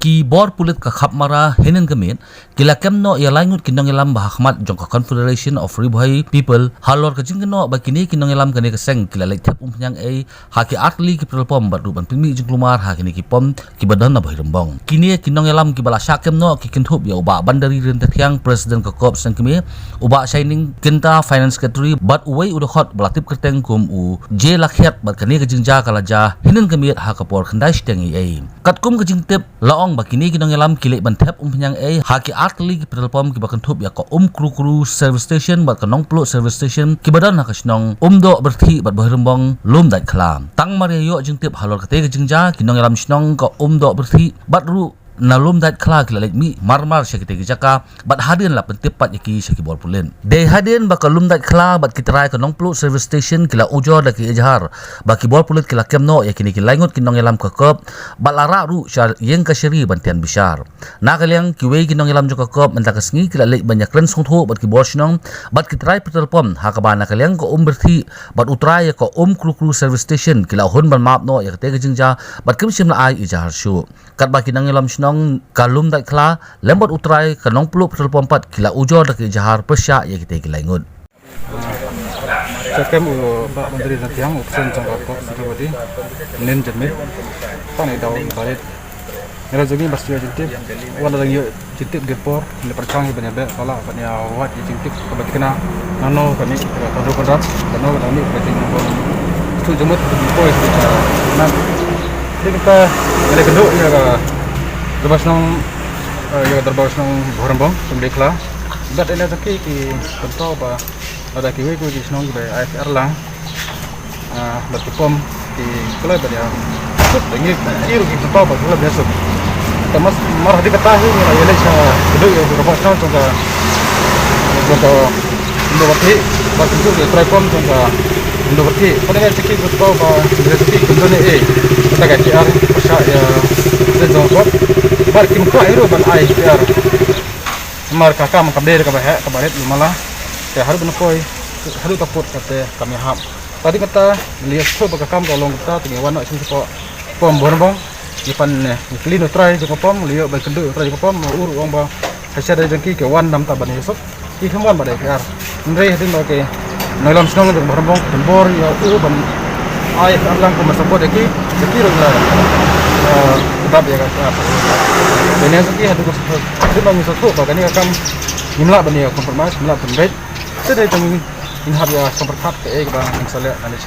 ki bor pulit ka khap mara henen gamit kila kemno ya langut kinong ilam bahakmat jong ka Confederation of Ribhai People halor ka jingno ba kini kinong ilam kani ka seng kila lek thap umnyang ai haki atli ki pelpom baruban pimi jingklumar hakini ki pom ki badan na bahirembong kini kinong ilam ki bala syakemno ki kintup ya uba bandari rin tathyang president ka kop sang kimi uba shining kinta finance secretary bat uwei udah hot belatip kerteng kum u je lakhiat bat kani ka jingja kalaja henen gamit ha ka por khandai steng ai katkum ka jingtep laong bakini kinong ilam kilek bantep umnyang ai haki atli ki pelpom ki bakan thup ya ko kru service station bat kanong plo service station ki badan ha kasnong do berthi bat bahirembong lum dai khlam tang mario jingtep halor kate ka jingja kinong ilam snong ko do berthi bat ru nalum dat kla kila lek mi marmar syakite jaka bat hadin la pentepat yaki syaki bol pulen de hadin baka lum dat kla bat kitrai ka nongplu service station kila ujo da ki ejhar baki bol pulet kila kemno yakini ki langut kinong elam ka kop balara ru syar yeng ka syari bantian bisar na kaliang ki wei kinong elam jo ka kop menta ka sngi kila lek banyak ren sung tho bat ki bol snong bat kitrai petelpom ha ka bana kaliang ko berthi bat utrai ko kru service station kila hon ban map no yakte ka jingja bat kim sim la ai ejhar shu kat baki nang elam nong kalum dat kla lembot utrai kanong pulu petrol pompat kila ujo dak jahar persya ya kita kilaingun Sakem Pak Menteri Nantiang Upsen Cangkakok Sakabadi Nen Jermit Pani Daw Balit Nela Zogi Bastia Jintip Wala Lagi Jintip Gepor Nila Percang Ibanya Bek Kala Panya Wat Jintip Kabati Kena Nano Kami Kodro Kodrat Kano Kami Kabati Nano Itu Jemut Gepor Nan Jadi kita Nila Keduk Ya Terbas nong ya terbas nong Borembong Sembekla dat ena taki ki kontrol ba ada ki we ko di nong ba AFR lang bat pom di kala ba dia sub dengi iru ki kontrol ba kala biasa tamas mar hadi kata hi ya ele sa kedu ya terbas nong tong indo bati ba tentu ya try pom tong indo bati pada ga taki kontrol ba dia taki kontrol ni kata ga TR pasha ya sejong kot bar kim ko iro ban ai TR mar kakam kabder ka bahe kabaret lumala te haru ben koi haru kaput kate kami hap tadi kata lihat so kakam ka long kita tingi wana sim ko pom borbong ipan klino try ko pom liyo ba kedu try ko pom ur wong ba hasya dari jengki ke wan dam ta ban yesok ki khamwan ba de kar nre hadin ba ke noilam snong de borbong bor ya ur ban ai arlang ko masabot ki sekiro la tetap ya kata ini segi hadu hadu bang satu bahkan ini akan nimla bani kompromis nimla pembet sedai teng inhab ya komperkat ke bang insaleh analis